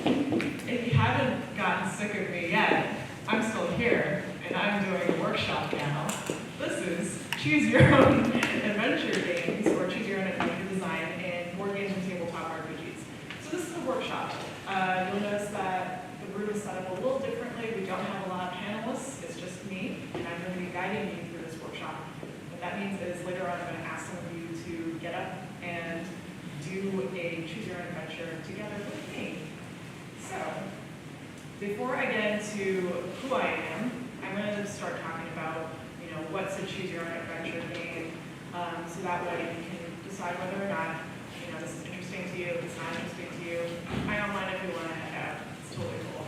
If you haven't gotten sick of me yet, I'm still here, and I'm doing a workshop now. This is Choose Your Own Adventure Games, or Choose Your Own Adventure Design in board games and tabletop RPGs. So this is a workshop. You'll notice that the room is set up a little differently. We don't have a lot of panelists. It's just me, and I'm going to be guiding you through this workshop. What that means is later on I'm going to ask some of you to get up and do a Choose Your Own Adventure together with me. So, before I get into who I am, I'm going to start talking about, what's a Choose Your Own Adventure game, so that way you can decide whether or not, this is interesting to you, if it's not interesting to you. I don't mind if you want to head out. It's totally cool.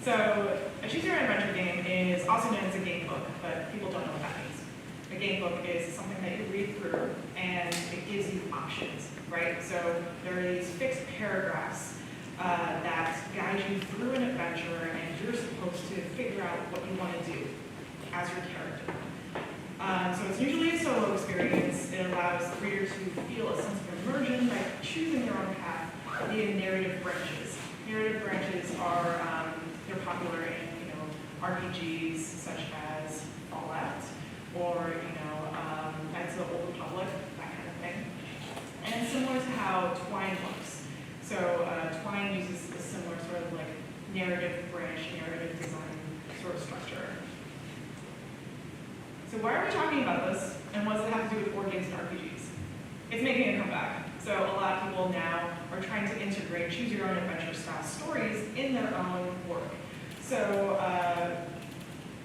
So, a Choose Your Own Adventure game is also known as a game book, but people don't know what that means. A game book is something that you read through, and it gives you options, right? So, there are these fixed paragraphs that guide you through an adventure, and you're supposed to figure out what you want to do as your character. So it's usually a solo experience. It allows the reader to feel a sense of immersion by choosing their own path via narrative branches. Narrative branches are they're popular in RPGs such as Fallout or Knights of the Old Republic, that kind of thing. And similar to how Twine works. So Twine uses a similar sort of like narrative branch, narrative design sort of structure. So why are we talking about this, and what does it have to do with board games and RPGs? It's making a comeback. So a lot of people now are trying to integrate Choose Your Own Adventure style stories in their own work. So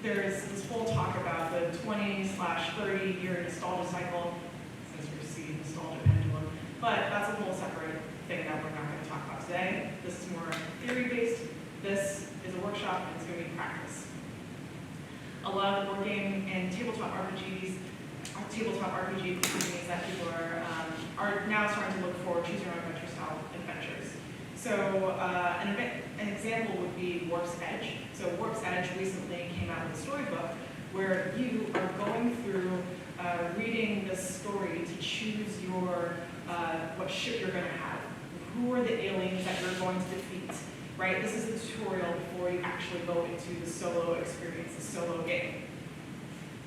there's this whole talk about the 20/30 year nostalgia cycle, since we see nostalgia pendulum, but that's a whole separate thing that we're not going to talk about today. This is more theory-based. This is a workshop, and it's going to be practice. A lot of board game and tabletop RPG companies that people are now starting to look for Choose Your Own Adventure style adventures. So an example would be Warp's Edge. So Warp's Edge recently came out with a storybook where you are going through reading the story to choose your what ship you're going to have. Who are the aliens that you're going to defeat? Right? This is a tutorial before you actually go into the solo experience, the solo game.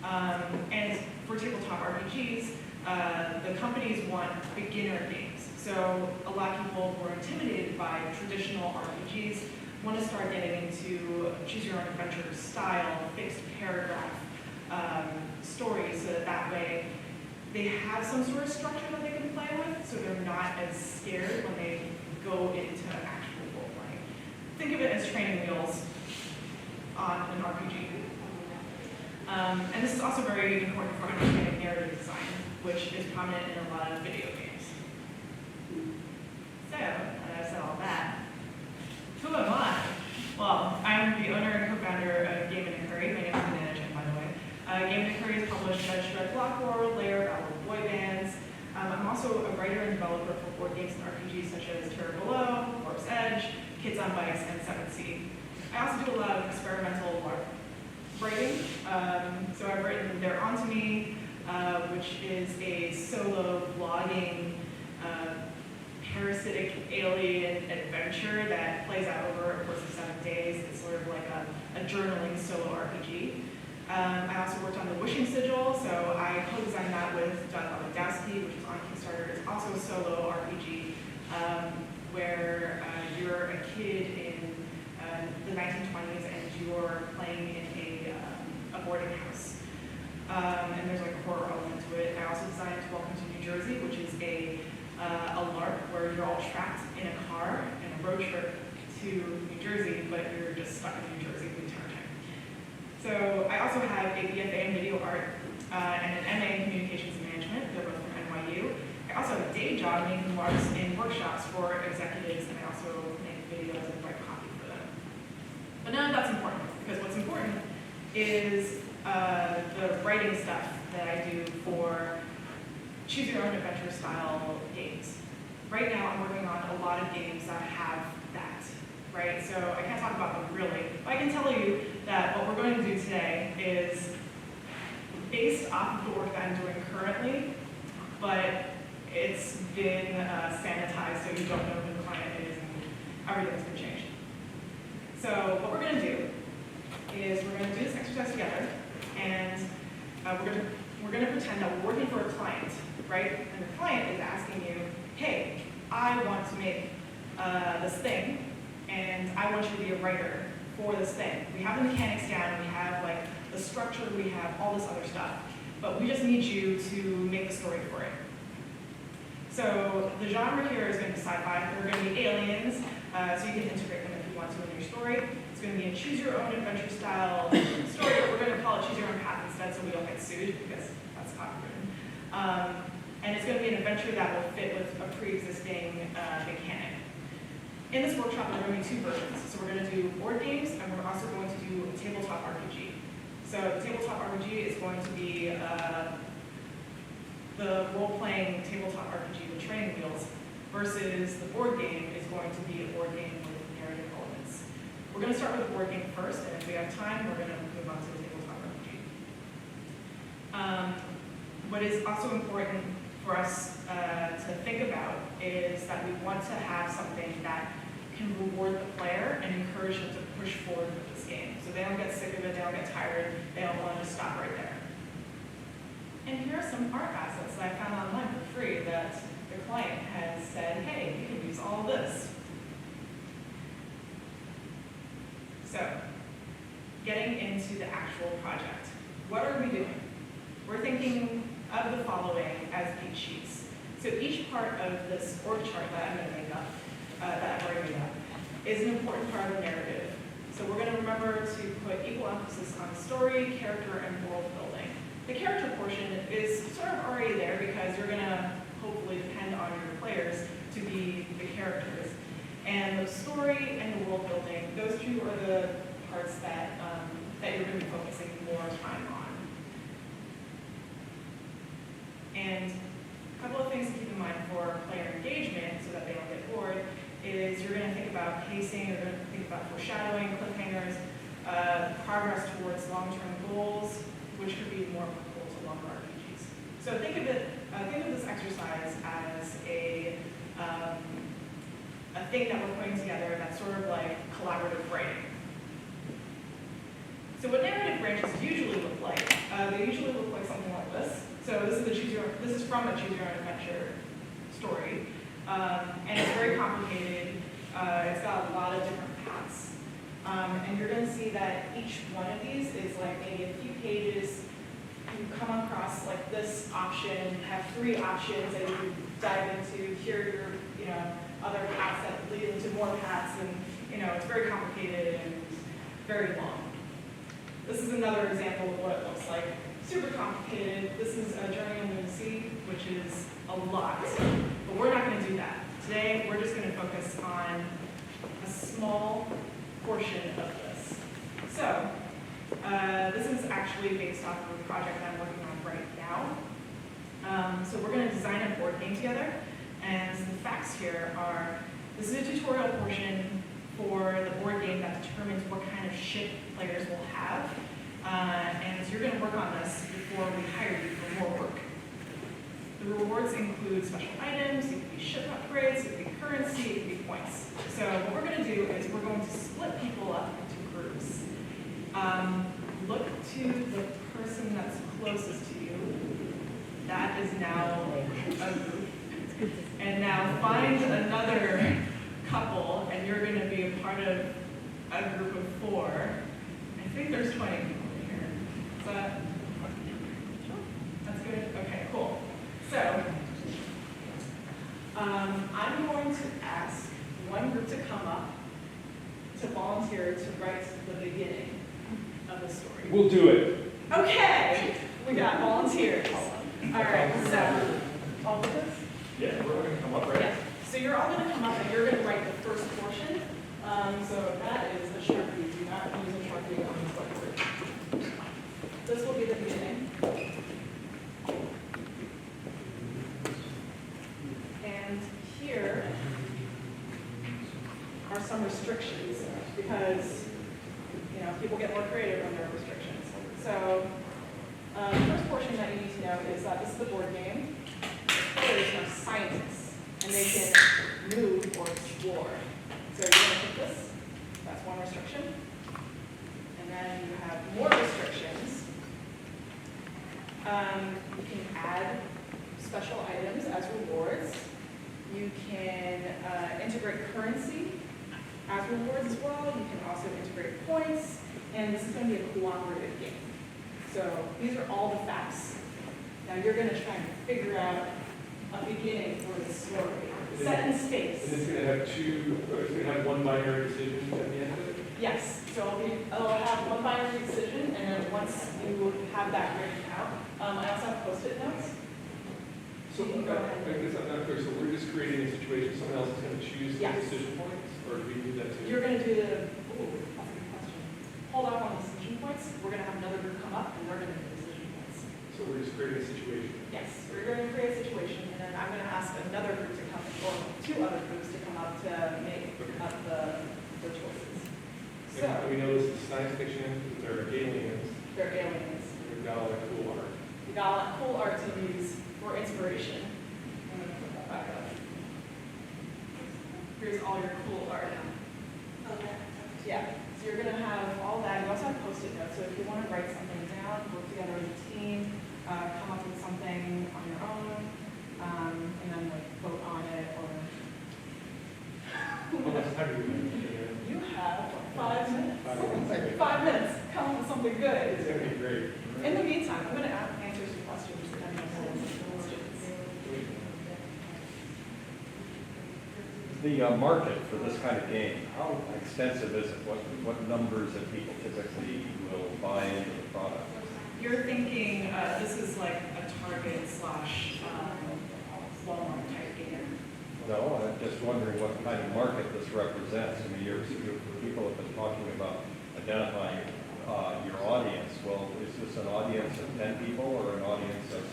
And for tabletop RPGs, the companies want beginner games. So a lot of people who are intimidated by traditional RPGs want to start getting into Choose Your Own Adventure style, fixed paragraph stories, so that way they have some sort of structure that they can play with, so they're not as scared when they go into actual role-playing. Think of it as training wheels on an RPG. And this is also very important for understanding narrative design, which is prominent in a lot of video games. So, I've said all that. Who am I? Well, I'm the owner and co-founder of Game & Curry. My name is Nana Chen, by the way. Game & Curry is published by Shred Block World, Layer, Battle of Boy Bands. I'm also a writer and developer for board games and RPGs such as Terra Below, Warp's Edge, Kids on Bikes, and 7th Sea. I also do a lot of experimental writing. So I've written They're Onto Me, which is a solo vlogging parasitic alien adventure that plays out over a course of 7 days. It's sort of like a journaling solo RPG. I also worked on The Wishing Sigil, so I co-designed that with Doug Lewandowski, which is on Kickstarter. It's also a solo RPG where you're a kid in the 1920s and you're playing in a boarding house. And there's like a horror element to it. I also designed Welcome to New Jersey, which is a LARP where you're all trapped in a car in a road trip to New Jersey, but you're just stuck in New Jersey the entire time. So I also have a BFA in video art and an MA in communications management. They're both from NYU. I also have a day job making marks in workshops for executives, and I also make videos and write copy for them. But none of that's important, because what's important is the writing stuff that I do for Choose Your Own Adventure style games. Right now I'm working on a lot of games that have that, right? So I can't talk about them really, but I can tell you that what we're going to do today is based off of the work that I'm doing currently, but it's been sanitized so you don't know who the client is. And everything's going to change. So what we're going to do is we're going to do this exercise together, and we're going to pretend that we're working for a client, right? And the client is asking you, hey, I want to make this thing, and I want you to be a writer for this thing. We have the mechanics down, we have like the structure, we have all this other stuff, but we just need you to make the story for it. So the genre here is going to be sci-fi. They're going to be aliens, so you can integrate them if you want to in your story. It's going to be a choose-your-own-adventure style story, but we're going to call it choose-your-own-path instead so we don't get sued, because that's copywritten. And it's going to be an adventure that will fit with a pre-existing mechanic. In this workshop, there are going to be two versions. So we're going to do board games, and we're also going to do a tabletop RPG. So the tabletop RPG is going to be the role-playing tabletop RPG with training wheels, versus the board game is going to be a board game with narrative elements. We're going to start with the board game first, and if we have time, we're going to move on to the tabletop RPG. What is also important for us to think about is that we want to have something that can reward the player and encourage them to push forward with this game. So they don't get sick of it, they don't get tired, they don't want to just stop right there. And here are some art assets that I found online for free that the client has said, hey, you can use all of this. So, getting into the actual project. What are we doing? We're thinking of the following as beat sheets. So each part of this org chart that I'm going to make up, that I've already made up, is an important part of the narrative. So we're going to remember to put equal emphasis on story, character, and world building. The character portion is sort of already there because you're going to hopefully depend on your players to be the characters. And the story and the world building, those two are the parts that, that you're going to be focusing more time on. And a couple of things to keep in mind for player engagement so that they don't get bored is you're going to think about pacing, you're going to think about foreshadowing, cliffhangers, progress towards long-term goals, which could be more applicable to longer RPGs. So think of this exercise as a thing that we're putting together that's sort of like collaborative writing. So what narrative branches usually look like, they usually look like something like this. So this is from a choose your own adventure story, and it's very complicated. It's got a lot of different paths, and you're going to see that each one of these is like maybe a few pages. You come across like this option, have 3 options that you can dive into. Here are your other paths that lead into more paths, and it's very complicated and very long. This is another example of what it looks like. Super complicated. This is a journey into the sea, which is a lot, but we're not going to do that. Today, we're just going to focus on a small portion of this. So, this is actually based off of a project that I'm working on right now. So we're going to design a board game together, and the facts here are, this is a tutorial portion for the board game that determines what kind of ship players will have. And so you're going to work on this before we hire you for more work. The rewards include special items, it could be ship upgrades, it could be currency, it could be points. So what we're going to do is we're going to split people up into groups. Look to the person that's closest to you. That is now a group. And now find another couple, and you're going to be a part of a group of 4. I think there's 20 people in here. That's good? Okay, cool. So, I'm going to ask one group to come up to volunteer to write the beginning of the story. We'll do it. Okay, we got volunteers. All right, so, all of this? Yeah, we're going to come up, right? Yeah. So you're all going to come up and you're going to write the first portion. So that is a Sharpie. Do not use a Sharpie on this whiteboard. This will be the beginning. And here are some restrictions because people get more creative when there are restrictions. So the first portion that you need to know is that this is the board game. The players are scientists, and they can move or explore. So you're going to pick this. That's one restriction. And then you have more restrictions. You can add special items as rewards. You can integrate currency as rewards as well. You can also integrate points. And this is going to be a cooperative game. So these are all the facts. Now you're going to try and figure out a beginning for the story. Set in space. And it's going to have it's going to have one binary decision at the end of it? Yes, so it'll have one binary decision, and then once you have that written out, I also have Post-it notes. So You can go ahead. I guess I'm not clear, so we're just creating a situation, someone else is going to choose the Yes. decision points? Or do we do that too? You're going to do the, ooh, that's a good question. Hold off on the decision points. We're going to have another group come up, and they're going to do the decision points. So we're just creating a situation? Yes, we're going to create a situation, and then I'm going to ask another group to come, or two other groups to come up to make up the choices. So, And we know this is science fiction, they're aliens, they're aliens. we've got all that cool art. You got a lot of cool art to use for inspiration. I'm going to put that back up. Here's all your cool art. Yeah, so you're going to have all that. You also have Post-it notes, so if you want to write something down, work together as a team, come up with something on your own, and then like vote on it, or How much time do we have? you have 5 minutes. 5 minutes. 5 minutes, come up with something good. It's going to be great. In the meantime, I'm going to answer some questions depending on the students. The market for this kind of game, how extensive is it? What numbers of people typically will buy into the product? You're thinking this is like a Target slash Walmart type game. No, I'm just wondering what kind of market this represents. I mean, people have been talking about identifying your audience. Well, is this an audience of 10 people or an audience of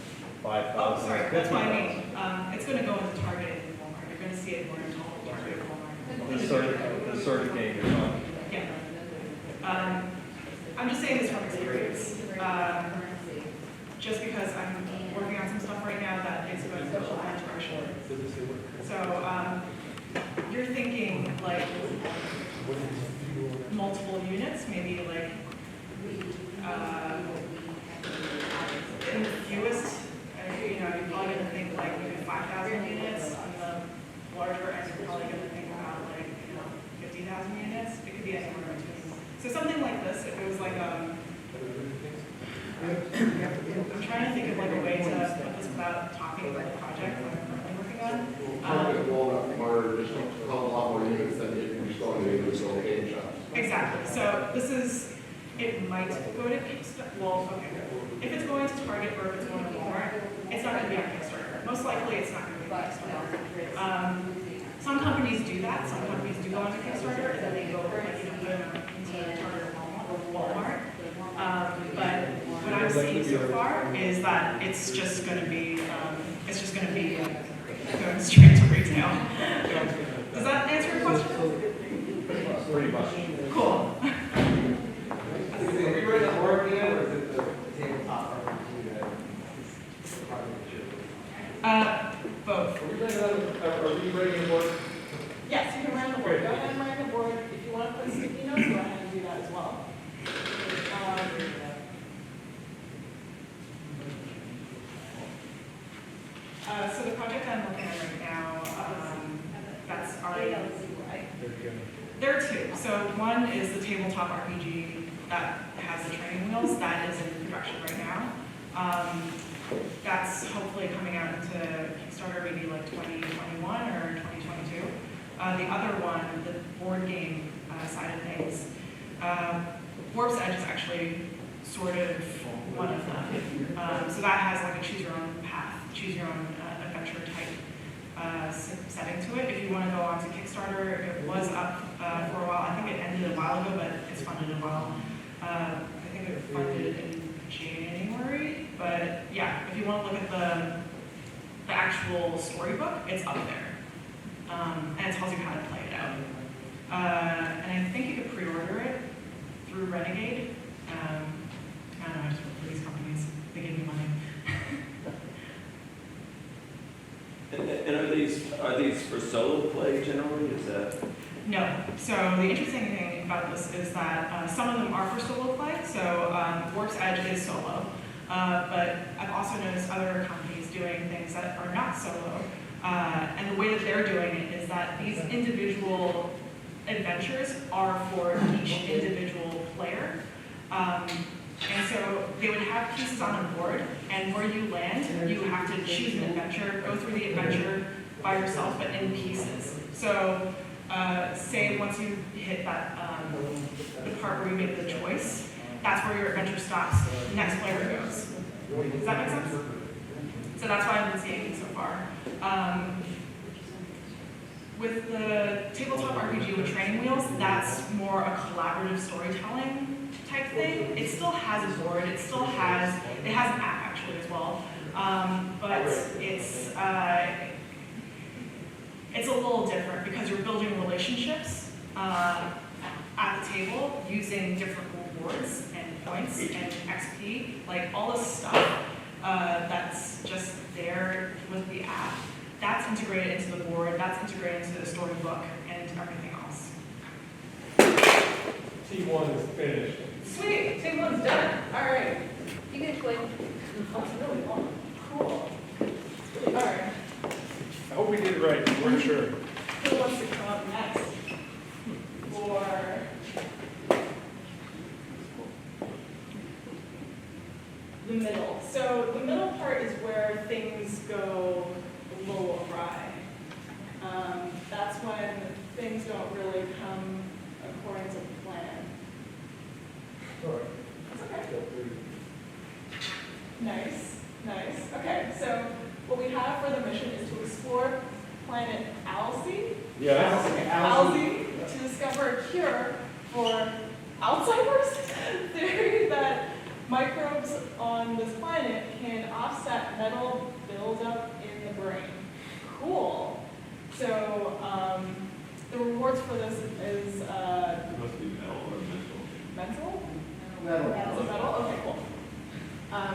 5,000? Oh, sorry, that's what I mean. It's going to go into Target and Walmart. You're going to see it more in Target and Walmart. This sort of game you're talking. Yeah. I'm just saying this from experience. Just because I'm working on some stuff right now that is going to go in direction. Does it say what? So you're thinking like multiple units, maybe like in the fewest, you're probably going to think like maybe 5,000 units. On the larger end, you're probably going to think about like 50,000 units. It could be anywhere in between. So something like this, if it was like I'm trying to think of like a way to put this without talking about the project that I'm currently working on. Probably a lot more units than if you go into individual game shops. Exactly. So this is, it might go to Kickstarter. Well, okay. If it's going to Target or if it's going to Walmart, it's not going to be on Kickstarter. Most likely, it's not going to be on Kickstarter. Some companies do that. Some companies do go onto Kickstarter and then they go put it into Target or Walmart. But what I'm seeing so far is that it's just going to be going straight to retail. Does that answer your question? Pretty much. Cool. Are we ready to work again, or is it the tabletop RPG Both. Are we ready to work? Yes, you can write on the board. Go ahead and write on the board. If you want to put sticky notes, go ahead and do that as well. So the project I'm looking at right now, that's already, there are two. So one is the tabletop RPG that has the training wheels. That is in production right now. That's hopefully coming out into Kickstarter maybe like 2021 or 2022. The other one, the board game side of things, Warp's Edge is actually sort of one of them. So that has like a choose your own path, choose your own adventure type setting to it. If you want to go on to Kickstarter, it was up for a while. I think it ended a while ago, but it's funded a while. I think it funded in January, but yeah, if you want to look at the actual storybook, it's up there. And it tells you how to play it out. And I think you could pre-order it through Renegade. I don't know, I just work for these companies. They give me money. And are these for solo play generally? Is that? No. So the interesting thing about this is that some of them are for solo play. So Works Edge is solo, but I've also noticed other companies doing things that are not solo. And the way that they're doing it is that these individual adventures are for each individual player. And so they would have pieces on a board, and where you land, you have to choose an adventure, go through the adventure by yourself, but in pieces. So say once you hit that the part where you make the choice, that's where your adventure stops. The next player goes. Does that make sense? So that's what I've been seeing so far. With the tabletop RPG with training wheels, that's more a collaborative storytelling type thing. It still has a board. It has an app actually as well, but it's a little different because you're building relationships at the table using different rewards and points and XP, like all this stuff that's just there with the app. That's integrated into the board, that's integrated into the storybook and everything else. T1 is finished. Sweet, team one's done. All right. You can explain. Oh, it's really long. Cool. All right. I hope we did it right, we weren't sure. Who wants to come up next for the middle? So the middle part is where things go a little awry. That's when things don't really come according to plan. That's okay. Nice, nice. Okay, so what we have for the mission is to explore planet Alcee. Alcee, to discover a cure for Alzheimer's. Theory that microbes on this planet can offset metal buildup in the brain. Cool. So the rewards for this is It must be metal or mental. mental? Metal. Metal? Okay, cool.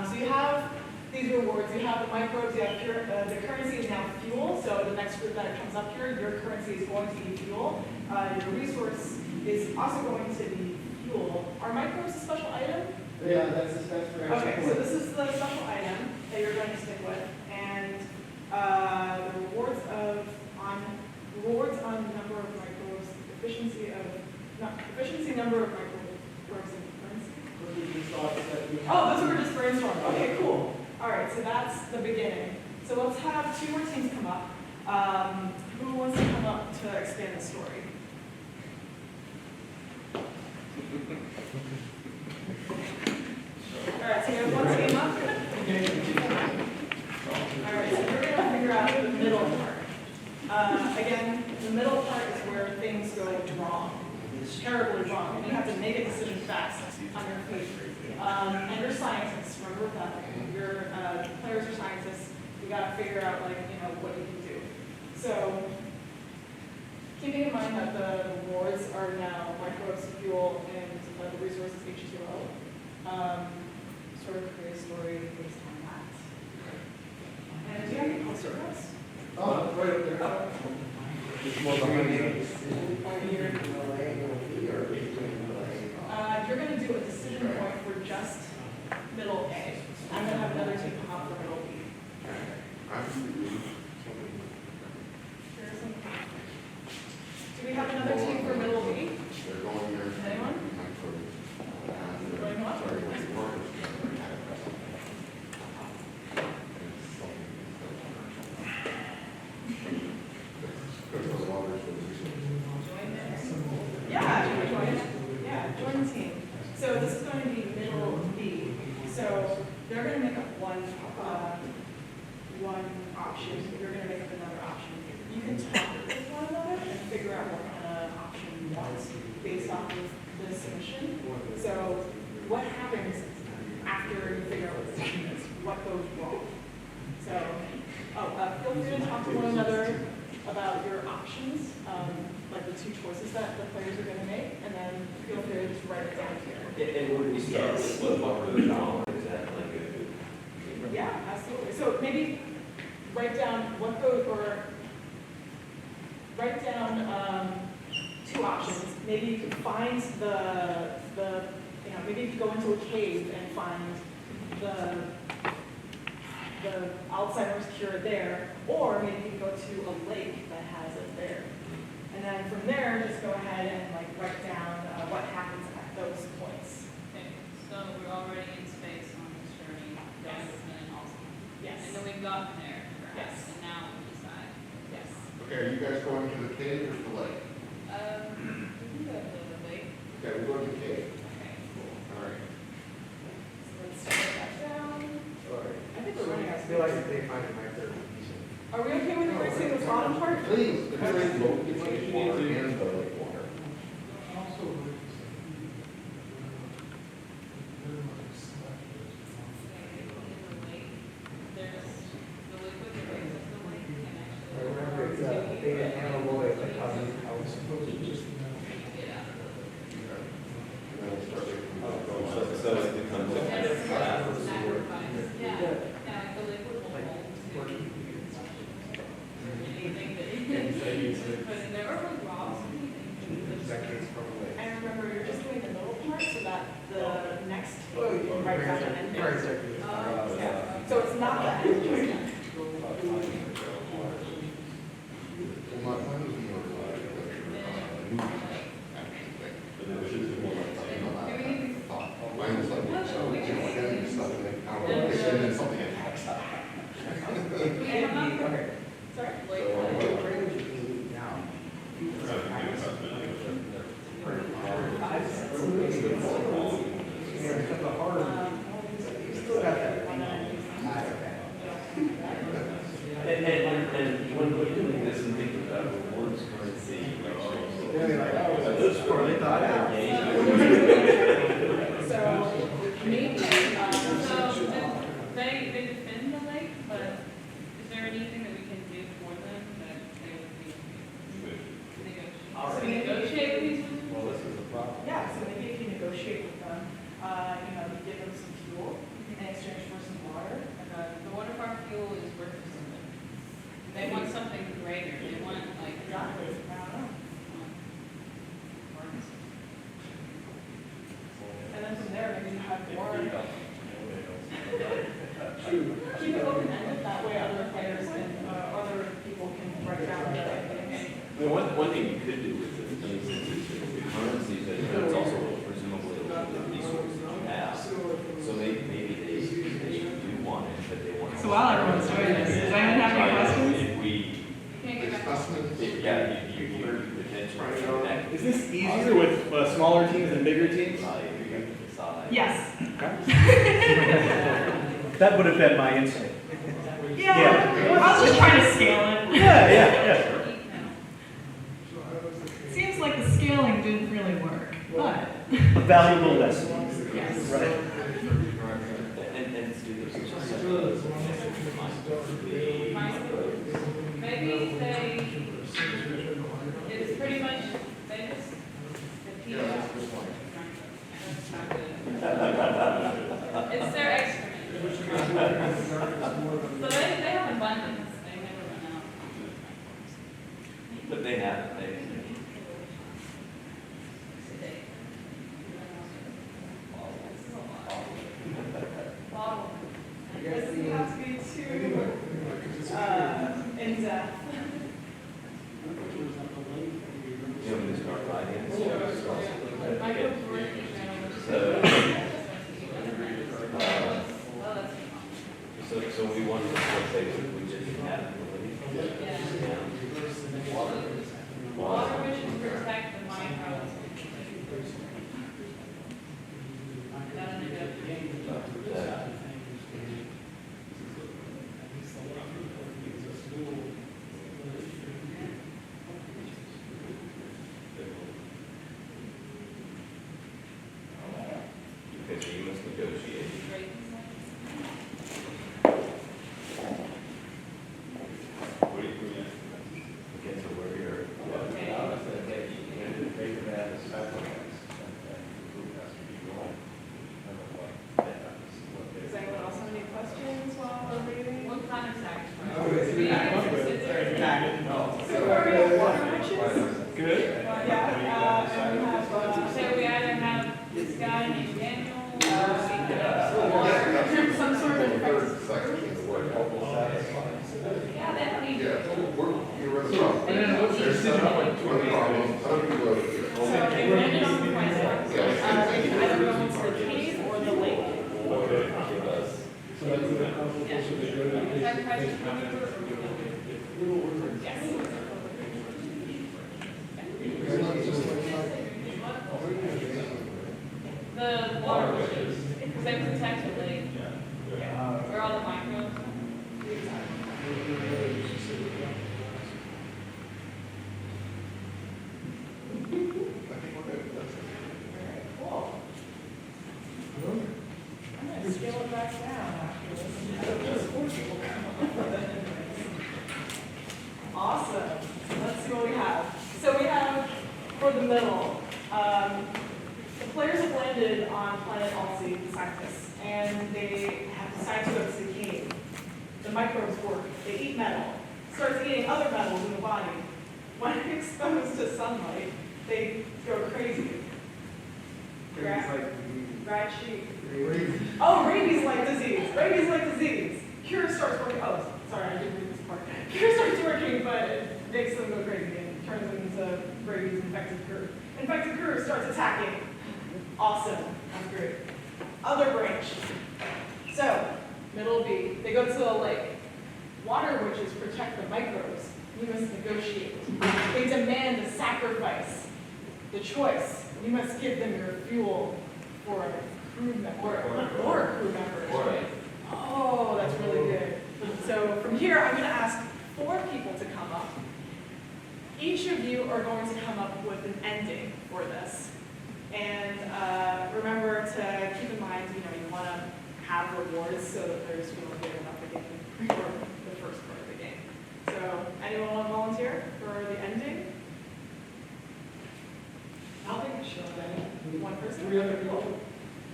So you have these rewards. You have the microbes. You have the currency is now fuel. So the next group that comes up here, your currency is going to be fuel. Your resource is also going to be fuel. Are microbes a special item? Yeah, that's for Okay, so this is the special item that you're going to stick with, and the rewards on number of microbes, efficiency number of microbes in currency. Oh, those were just brainstorming. Okay, cool. All right, so that's the beginning. So let's have two more teams come up. Who wants to come up to expand the story? All right, so we have one team up. All right, so we're going to figure out the middle part. Again, the middle part is where things go wrong, terribly wrong, and you have to make a decision fast on your feet. And you're scientists, remember that. Your players are scientists. You got to figure out, what you can do. So, keeping in mind that the rewards are now microbes, fuel, and the resources H2O. Sort of create a story based on that. And do you have any poster notes? Oh, right up there. It's more behind that. You're going to do a decision point for just middle A. I'm going to have another team come up for middle B. Do we have another team for middle B? Anyone? Going up? Join the team. So this is going to be middle B. So they're going to make up one option. You're going to make up another option. You can talk with one another and figure out what kind of option you want based off of the submission. So what happens after you figure out what the decision is? What goes wrong? So feel free to talk to one another about your options, like the two choices that the players are going to make, and then feel free to just write it down here. And would we start with what number the dollar? Is that like a? Yeah, absolutely. So maybe write down what goes, or write down maybe you could find you know, maybe you could go into a cave and find the Alzheimer's cure there, or maybe you could go to a lake that has it there. And then from there, just go ahead and like write down what happens at those points. Okay, so we're already in space on this journey, development and Alzheimer's. Yes. And then we've gotten there, perhaps, Yes. and now we decide. Yes. Okay, are you guys going to the cave or the lake? We can go to the lake. Okay, we're going to the cave. Okay. All right. So let's write that down. Sorry. I think we're running out I of feel like space. they find it my third. Are we okay with erasing the bottom part? Please, the lake water and the lake water. In the lake, there's the liquid that raises the lake, and I actually. remember it's a big animal that causes house. Get out of the. And then we'll start making- So it becomes a kind of class. Sacrifice, yeah, like the liquid will hold anything that you put in there, or like rocks, anything. Decades probably. And remember, you're just doing the middle part so that the next, you can write down the end. Right, exactly. Yeah. So it's not the end. Well, mine was more like, thought. Mine was like, getting stuff in the counter, and then something attacks. Okay. Sorry? And when we're doing this and thinking about rewards currency, So maybe, So they defend the lake, but is there anything that we can do for them that they would be negotiate these? Well, this is the problem. yeah, so maybe if you negotiate with them, you know, you give them some fuel in exchange for some water. The water park fuel is worth something. They want something greater, they want like. Exactly. I don't know. And then from there, maybe you have more. Keep it open-ended, that way other players and other people can write down their things. Well, one thing you could do with it, since it's the currency, but it's also presumably the resources you have. So maybe they do want it, but they want. So while everyone's doing this, does anyone have any questions? If we, You can't get back. yeah, you potentially connect. Is this easier with smaller teams than bigger teams? Yes. That would have been my insight. Yeah, I was just trying to scale it. Yeah. Seems like the scaling didn't really work, but. A valuable lesson. Yes. Right. And Maybe it's pretty much, they just, the Yeah, that's just like. That's not good. It's their excrement. So they have abundance, they never run out. But they have, Bottle. This has to be too, in depth. you know, just start writing. Michael's working So, Oh, so we want to say that we just have. yeah. Water. Water, we should protect the microbes. That's a good. Okay, so you must negotiate. What do you, okay, so we're here. Does anyone else have any questions while we're reading? What kind of sacrifice? Oh, it's We back. have to sit there. So are we at water riches? Good. Yeah, and we advertise it for paper or? Yes. The water witches, because they protect the lake. Where all the microbes. Cool. I'm gonna scale it back down after this. Awesome. Let's see what we have. So we have, for the middle, the players have landed on planet Alcy, the scientists, and they have decided to go to the cave. The microbes work. They eat metal. Starts eating other metals in the body. When exposed to sunlight, they go crazy. Rat sheep. Oh, rabies-like disease. Rabies-like disease. Cure starts working. Oh, sorry, I didn't read this part. Cure starts working, but it makes them go crazy and turns them into rabies-infected cure. Infected cure starts attacking. Awesome. That's great. Other branch. So, middle B. They go to the lake. Water witches protect the microbes. You must negotiate. They demand a sacrifice. The choice. You must give them your fuel for a crew member. Or a crew member. Right? Oh, that's really good. So from here, I'm going to ask 4 people to come up. Each of you are going to come up with an ending for this. And remember to keep in mind, you want to have rewards so that there's good enough the game for the first part of the game. So anyone want to volunteer for the ending? I'll take a shot at it. One person? 3 other people.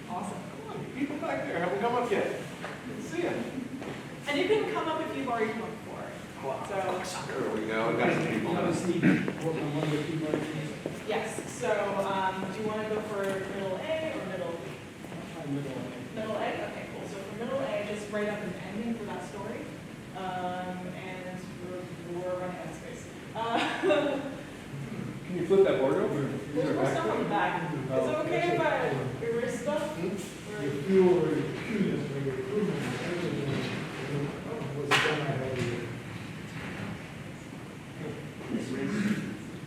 Awesome. Come on, people back there, haven't come up yet. Let's see them. And you can come up if you've already come up before. So, There we go, got some people. yes. So, do you want to go for middle A or middle B? Middle A? Okay, cool. So for middle A, just write up an ending for that story. And we're running out of space. Can you flip that board over? There's more stuff on the back. Is it okay if I erase stuff?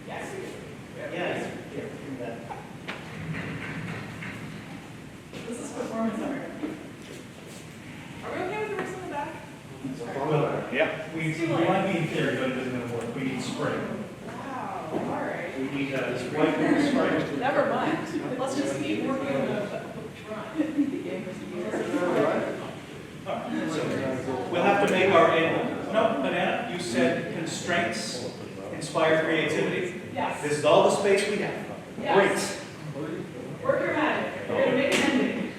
Yes. Yes. This is performance art. Are we okay with the rest on the back? Well, yeah. We might be in theory, but it isn't going to work. We need spring. Wow, all right. We need white spring. Never mind. Let's just keep working on the front. We'll have to make our end. No, Banana, you said constraints inspire creativity. Yes. This is all the space we have. Yes. Work your magic. We're going to make an ending.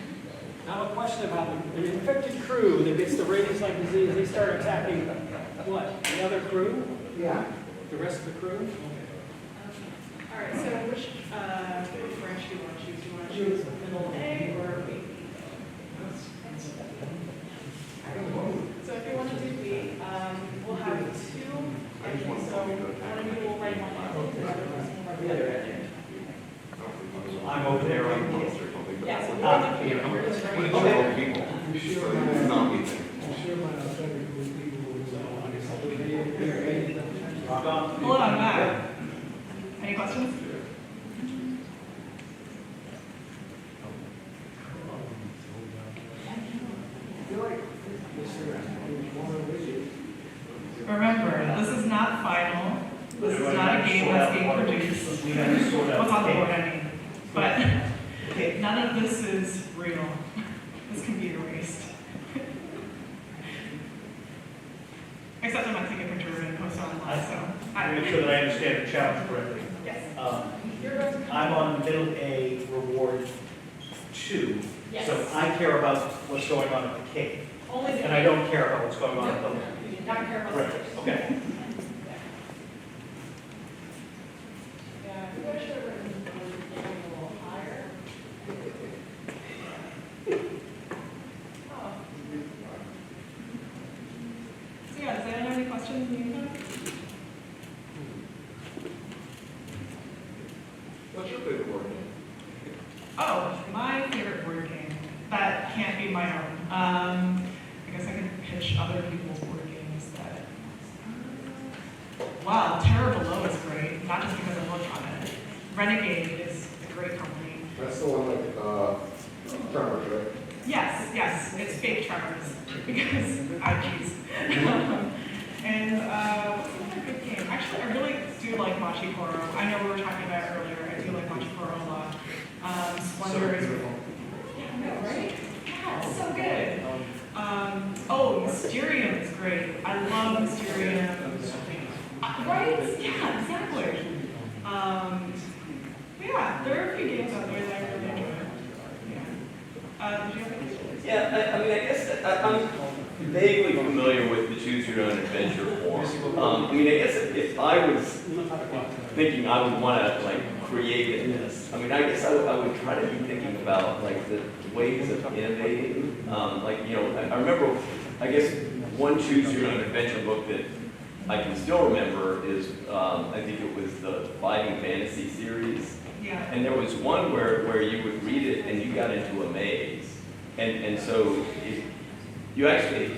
Now a question about the infected crew that gets the rabies-like disease, they start attacking what? The other crew? Yeah. The rest of the crew? All right, so which branch do you want to choose? Do you want to choose middle A or B? So if you want to do B, we'll have 2 endings. So one of you will write one ending, the other person will write the other ending. I'm over there on the Yeah, so we're just writing. Okay. Not me. Hold on, Matt. Any questions? Remember, this is not final. This is not a game that's being produced. We have to sort out. What's on the board, I mean. But none of this is real. This can be erased. Except I'm not taking a picture and post it online, so. I make sure that I understand the challenge correctly. Yes. You're going to come. I'm on middle A, reward 2. Yes. So I care about what's going on at the cave. Only the. And I don't care about what's going on at the lake. You do not care about Right, the. okay. Yeah, I think I should have written the game a little higher. Oh. So yeah, does anyone have any questions in the meantime? What's your favorite word? Oh, my favorite board game. That can't be my own. I guess I could pitch other people's board well, Terra Below is great, not just because I worked on it. Renegade is a great company. That's the one like, Tremors, right? Yes, it's fake Tremors, because I choose. And what's another good game? Actually, I really do like Machi Koro. I know we were talking about it earlier. I do like Machi Koro a lot. Splendor is yeah, right? Yeah, it's so good. Oh, Mysterium is great. I love Mysterium. Right? Yeah, exactly. But yeah, there are a few games out there that I really enjoy. Yeah. Did you have any questions? Yeah, I mean, I guess I'm vaguely familiar with the choose your own adventure form. I mean, I guess if I was thinking I would want to like create this, I mean, I guess I would try to be thinking about like the ways of innovating. Like, you know, I remember, I guess one choose your own adventure book that I can still remember is, I think it was the Fighting Fantasy series. Yeah. And there was one where you would read it and you got into a maze. And so you actually,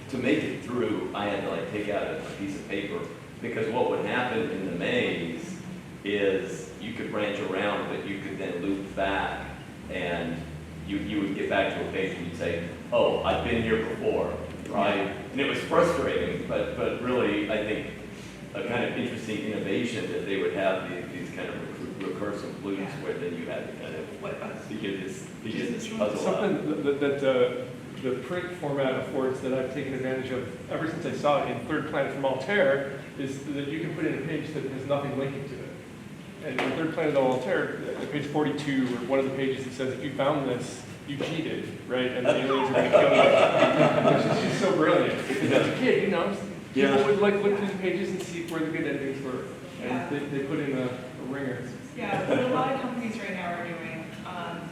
to make it through, I had to like take out a piece of paper, because what would happen in the maze is you could branch around, but you could then loop back, and you would get back to a page and you'd say, oh, I've been here before, right? And it was frustrating, but really, I think, a kind of interesting innovation that they would have these kind of recursive loops where then you had to kind of figure this puzzle out. Something that the print format affords that I've taken advantage of ever since I saw it in Third Planet from Altair is that you can put in a page that has nothing linking to it. And in Third Planet of Altair, at page 42, or one of the pages, it says, if you found this, you cheated, right? And the aliens are going to kill you. Which is just so brilliant. Because as a kid, you know, people would like look through the pages and see where the good endings were. And they put in a ringer. Yeah, what a lot of companies right now are doing,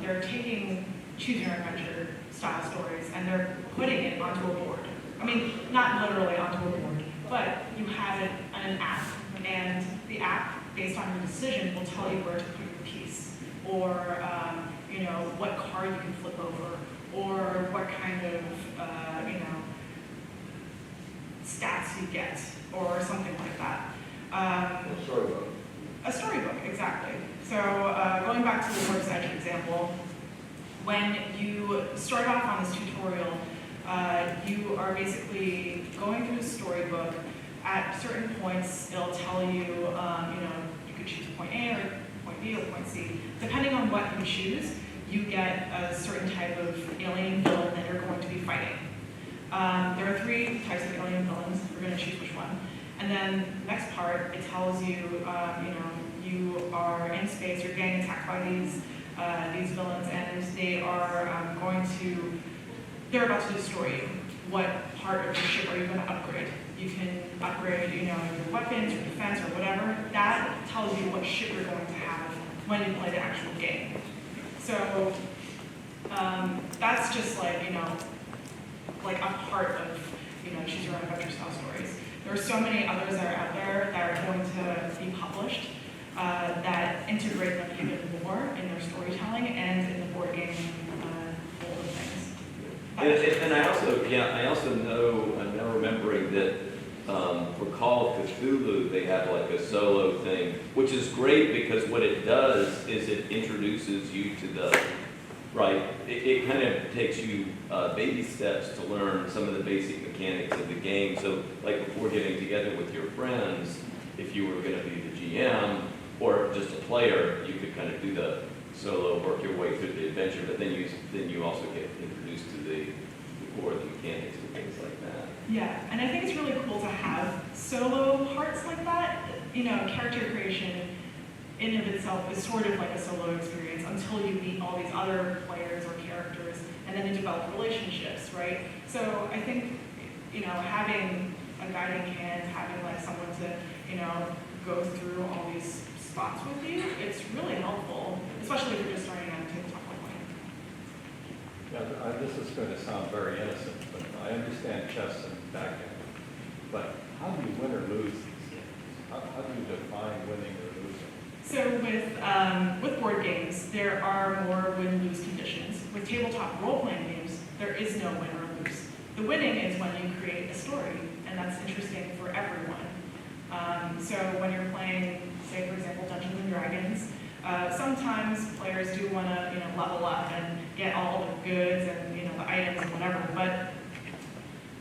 they're taking choose your own adventure style stories and they're putting it onto a board. I mean, not literally onto a board, but you have it on an app, and the app, based on your decision, will tell you where to put your piece, or you know, what card you can flip over, or what kind of stats you get, or something like that. Storybook. A storybook, exactly. So going back to the Works Edge example, when you start off on this tutorial, you are basically going through the storybook. At certain points, it'll tell you, you could choose point A or point B or point C. Depending on what you choose, you get a certain type of alien villain that you're going to be fighting. There are 3 types of alien villains. We're going to choose which one. And then next part, it tells you, you are in space, you're getting attacked by these villains, and they are they're about to destroy you. What part of the ship are you going to upgrade? You can upgrade, your weapons, your defense, or whatever. That tells you what ship you're going to have when you play the actual game. So that's just like a part of, choose your own adventure style stories. There are so many others that are out there that are going to be published that integrate them even more in their storytelling and in the board game world of things. And I also know, I'm now remembering that for Call of Cthulhu, they have like a solo thing, which is great because what it does is it introduces you to the, right, it kind of takes you baby steps to learn some of the basic mechanics of the game. So like before getting together with your friends, if you were going to be the GM or just a player, you could kind of do the solo, work your way through the adventure, but then you also get introduced to the core of the mechanics and things like that. Yeah, and I think it's really cool to have solo parts like that. Character creation in and of itself is sort of like a solo experience until you meet all these other players or characters, and then you develop relationships, right? So I think, having a guiding hand, having like someone to, go through all these spots with you, it's really helpful, especially if you're just starting out tabletop one. Yeah, this is going to sound very innocent, but I understand chess and backgammon. But how do you win or lose these games? How do you define winning or losing? So with board games, there are more win-lose conditions. With tabletop role-playing games, there is no win or lose. The winning is when you create a story, and that's interesting for everyone. So when you're playing, say for example, Dungeons and Dragons, sometimes players do want to, level up and get all the goods and, the items and whatever, but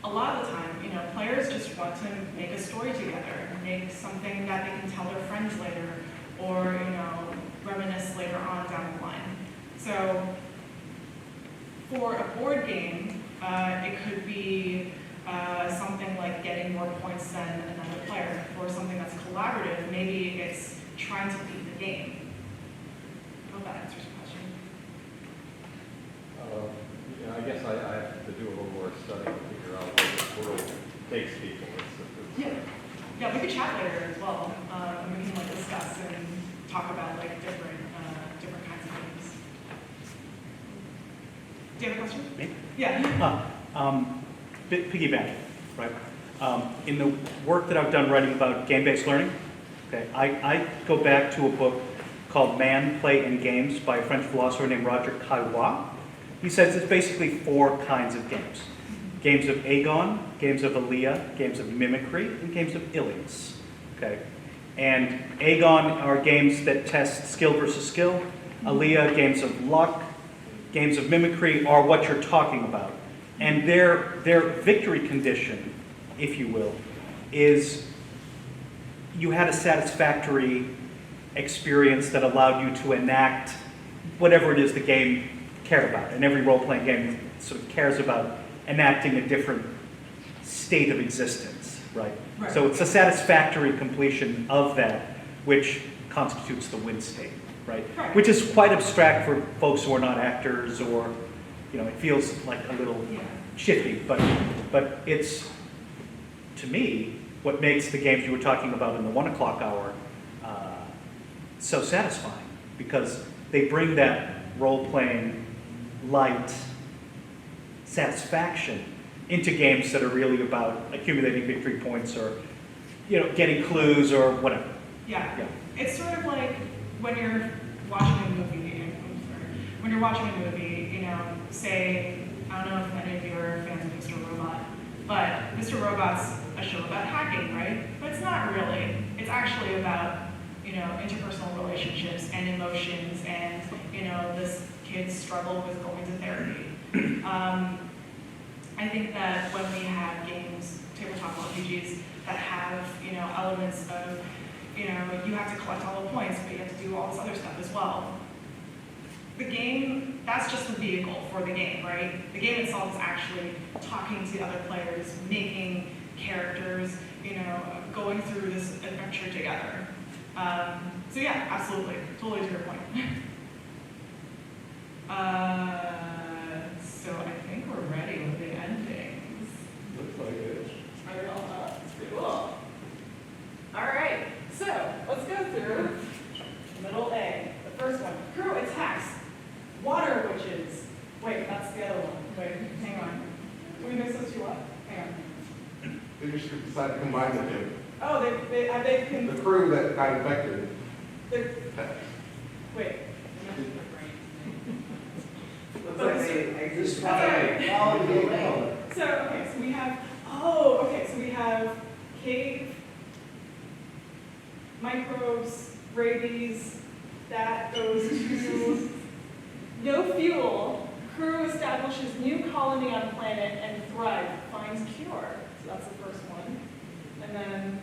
a lot of the time, players just want to make a story together, make something that they can tell their friends later, or, reminisce later on down the line. So for a board game, it could be something like getting more points than another player. For something that's collaborative, maybe it's trying to beat the game. I hope that answers your question. I guess I have to do a little more study to figure out what this world takes people. Yeah, we could chat later as well, and we can discuss and talk about different kinds of games. Do you have a question? Me? Yeah. Piggyback, right? In the work that I've done writing about game-based learning, okay, I go back to a book called Man, Play, and Games by a French philosopher named Roger Caillois. He says it's basically 4 kinds of games. Games of agon, games of alia, games of mimicry, and games of ilias, okay? And agon are games that test skill versus skill. Alia, games of luck. Games of mimicry are what you're talking about. And their victory condition, if you will, is you had a satisfactory experience that allowed you to enact whatever it is the game cared about. And every role-playing game sort of cares about enacting a different state of existence, right? Right. So it's a satisfactory completion of that which constitutes the win state, right? Right. Which is quite abstract for folks who are not actors, or, it feels like a little shifty, but it's, to me, what makes the games you were talking about in the 1 o'clock hour so satisfying, because they bring that role-playing light satisfaction into games that are really about accumulating victory points, or getting clues or whatever. Yeah. It's sort of like when you're watching a movie. When you're watching a movie, say, I don't know if any of you are fans of Mr. Robot, but Mr. Robot's a show about hacking, right? But it's not really. It's actually about interpersonal relationships and emotions, and this kid's struggle with going to therapy. I think that when we have games, tabletop RPGs, that have elements of you have to collect all the points, but you have to do all this other stuff as well. The game, that's just the vehicle for the game, right? The game itself is actually talking to other players, making characters, going through this adventure together. So yeah, absolutely, totally to your point. So I think we're ready with the endings. Looks like it. Are we all up? That's pretty cool. All right, so let's go through middle A. The first one, crew attacks water witches. Wait, that's the other one. Wait, hang on. Can we mix those two up? Hang on. They just decided to combine the two. Oh, they can. The crew that got infected. Wait. Looks like they just That's followed the game. So, okay, so we have cave, microbes, rabies, that goes to no fuel, crew establishes new colony on planet and thrive, finds cure. So that's the first one. And then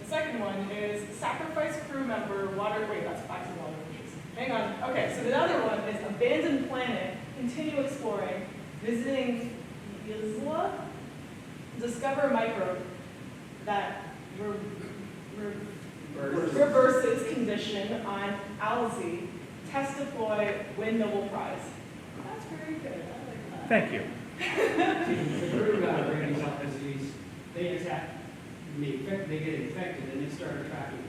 the second one is sacrifice crew member, wait, that's back to water witches. Hang on, okay, so the other one is abandoned planet, continue exploring, visiting Isla, discover a microbe that reverses condition on algae, test deploy, win Nobel Prize. That's very good, I like that. Thank you. The crew got rabies out disease. They attack, they get infected, and they start attacking.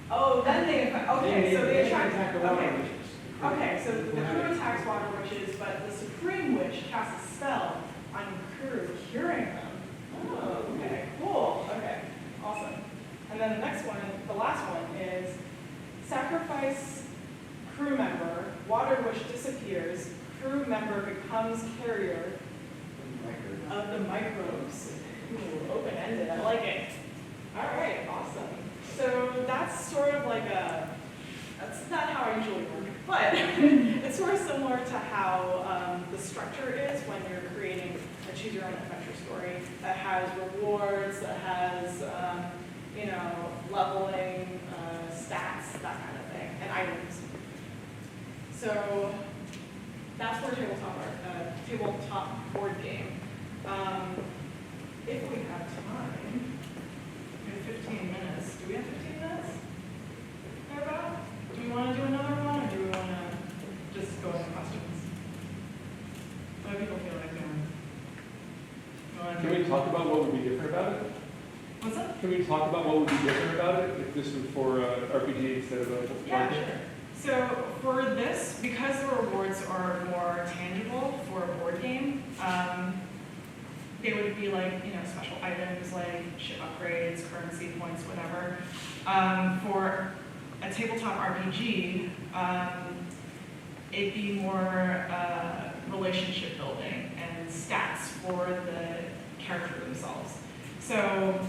Oh, then okay, so they attack the water okay. witches. Okay, so the crew attacks water witches, but the supreme witch casts a spell on crew, curing them. Oh, okay, cool, okay, awesome. And then the next one, the last one is sacrifice crew member, water witch disappears, crew member becomes carrier of the microbes. Ooh, open-ended, I like it. All right, awesome. So that's sort of like that's not how I usually work, but it's sort of similar to how the structure is when you're creating a choose your own adventure story that has rewards, that has, leveling, stats, that kind of thing, and items. So that's for tabletop board game. If we have time, we have 15 minutes. Do we have 15 minutes? Thereabout? Do we want to do another one, or do we want to just go into questions? What do people feel like doing? Can we talk about what would be different about it? What's up? Can we talk about what would be different about it if this was for RPG instead of a board Yeah, game? sure. So for this, because the rewards are more tangible for a board game, they would be like, special items like ship upgrades, currency points, whatever. For a tabletop RPG, it'd be more relationship building and stats for the character themselves. So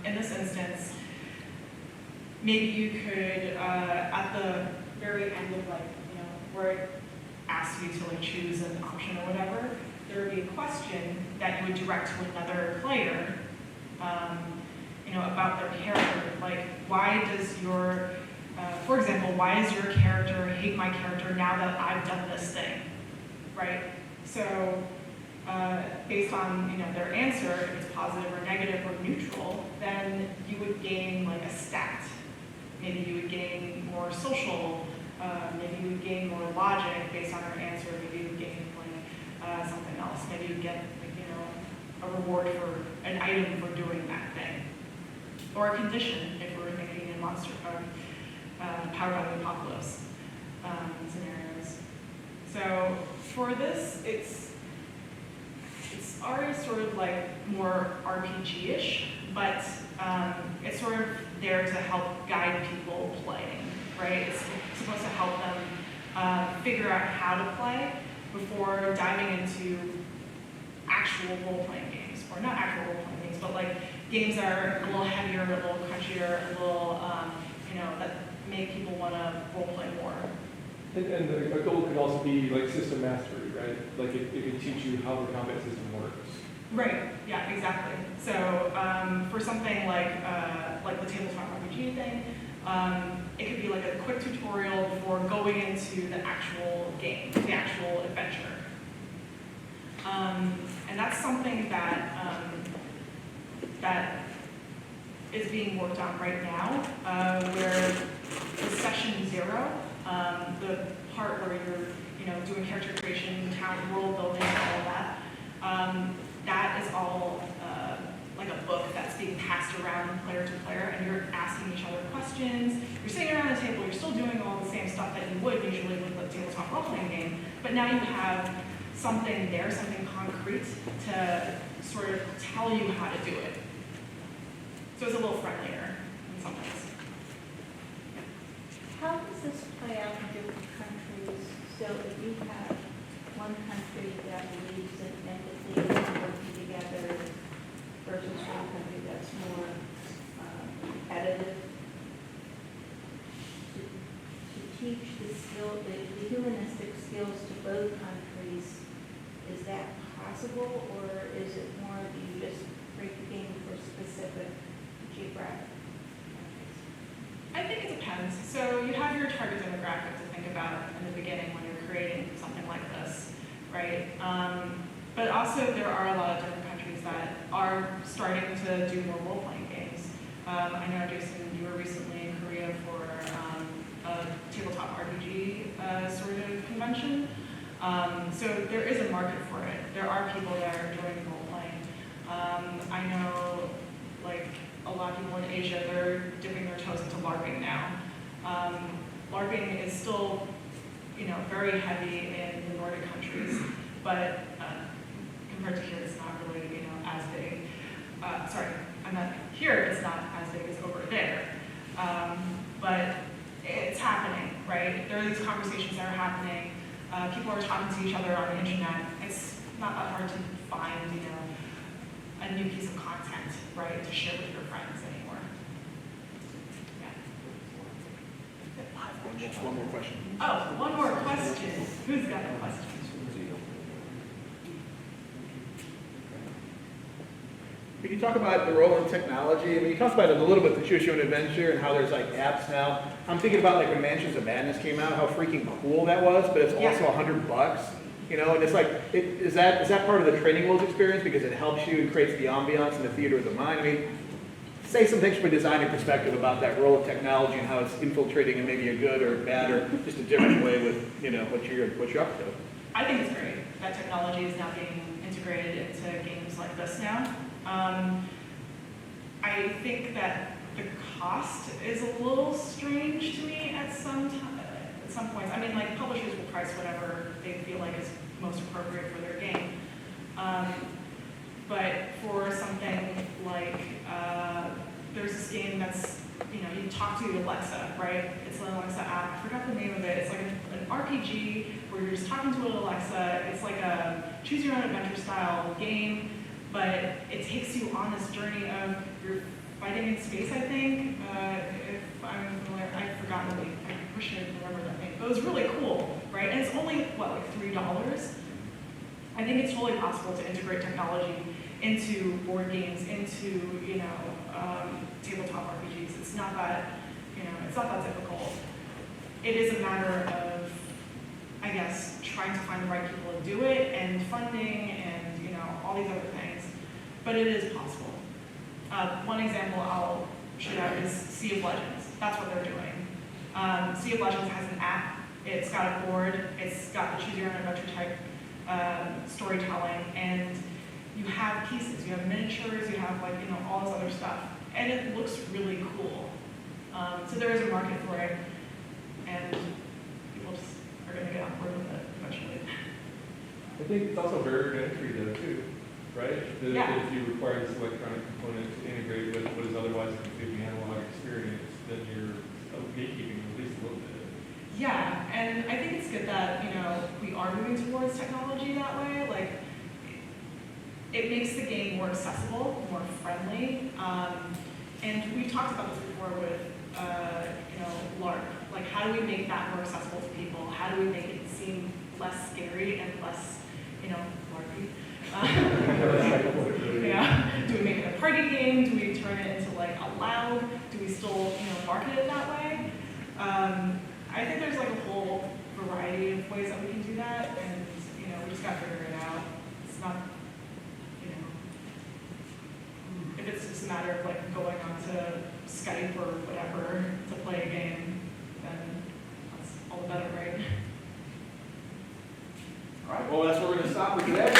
in this instance, maybe you could, at the very end of where it asks you to choose an option or whatever, there would be a question that you would direct to another player, about their character. Like, why does your, for example, why does your character hate my character now that I've done this thing, right? So, based on their answer, if it's positive or negative or neutral, then you would gain a stat. Maybe you would gain more social. Maybe you would gain more logic based on their answer. Maybe you would gain something else. Maybe you would get a reward for an item for doing that thing, or a condition if we're making a monster powered by the apocalypse scenarios. So for this, it's already sort of more RPG-ish, but it's sort of there to help guide people playing, right? It's supposed to help them figure out how to play before diving into actual role-playing games, or not actual role-playing games, but games that are a little heavier, a little crunchier, a little, that make people want to role-play more. And the goal could also be system mastery, right? It could teach you how the combat system works. Right, yeah, exactly. So for something like the tabletop RPG thing, it could be a quick tutorial before going into the actual game, the actual adventure. And that's something that that is being worked on right now, where the session 0, the part where you're doing character creation, town world building, and all of that, that is all a book that's being passed around player to player, and you're asking each other questions. You're sitting around the table, you're still doing all the same stuff that you would usually with a tabletop role-playing game, but now you have something there, something concrete to sort of tell you how to do it. So it's a little friendlier in some ways. How does this play out in different countries? So if you have one country that believes in empathy and working together versus one country that's more competitive, to teach the humanistic skills to both countries, is that possible, or is it more that you just break the game for specific geographic countries? I think it depends. So you have your target demographic to think about in the beginning when you're creating something like this, right? But also there are a lot of different countries that are starting to do more role-playing games. I know, Jason, you were recently in Korea for a tabletop RPG sort of convention. So there is a market for it. There are people that are doing role-playing. I know, a lot of people in Asia, they're dipping their toes into LARPing now. LARPing is still, very heavy in the Nordic countries, but compared to here, it's not really, as big. Here, it's not as big as over there. But it's happening, right? There are these conversations that are happening. People are talking to each other on the internet. It's not that hard to find, a new piece of content, right, to share with your friends anymore. Yeah. Just one more question. Oh, one more question. Who's got a question? Can you talk about the role in technology? I mean, you talked about it a little bit, the Choose Your Own Adventure, and how there's like apps now. I'm thinking about like when Mansions of Madness came out, how freaking cool that was, but it's also $100, you know, and it's like, is that part of the Training Wheels experience because it helps you and creates the ambiance and the theater of the mind? I mean, say some things from a designer perspective about that role of technology and how it's infiltrating in maybe a good or bad or just a different way with, you know, what you're up to. I think it's great that technology is now being integrated into games like this now. I think that the cost is a little strange to me at some points. I mean, like, publishers will price whatever they feel like is most appropriate for their game. But for something like, there's this game that's, you know, you talk to Alexa, right? It's an Alexa app. I forgot the name of it. It's like an RPG where you're just talking to an Alexa. It's like a choose your own adventure style game, but it takes you on this journey of you're fighting in space, I think. If I'm familiar, I've forgotten the name. I wish I remember that name. But it was really cool, right? And it's only, what, like $3? I think it's totally possible to integrate technology into board games, into, you know, tabletop RPGs. It's not that, you know, it's not that difficult. It is a matter of, I guess, trying to find the right people to do it, and funding, and, you know, all these other things. But it is possible. One example I'll shoot out is Sea of Legends. That's what they're doing. Sea of Legends has an app. It's got a board. It's got the choose your own adventure type storytelling, and you have pieces. You have miniatures. You have, like, you know, all this other stuff, and it looks really cool. So there is a market for it, and people just are going to get on board with it eventually. I think it's also barrier to entry though too, right? Yeah. If you require this electronic component to integrate with what is otherwise a completely analog experience, then you're gatekeeping at least a little bit. Yeah, and I think it's good that, you know, we are moving towards technology that way. Like, it makes the game more accessible, more friendly. And we've talked about this before with, you know, LARP. Like, how do we make that more accessible to people? How do we make it seem less scary and less, you know, LARPy? Yeah. Do we make it a party game? Do we turn it into, like, a loud? Do we still, you know, market it that way? I think there's, like, a whole variety of ways that we can do that, and, you know, we just gotta figure it out. It's not, you know, if it's just a matter of, like, going onto Skype or whatever to play a game, then that's all the better, right? All right, well, that's where we're going to stop for today.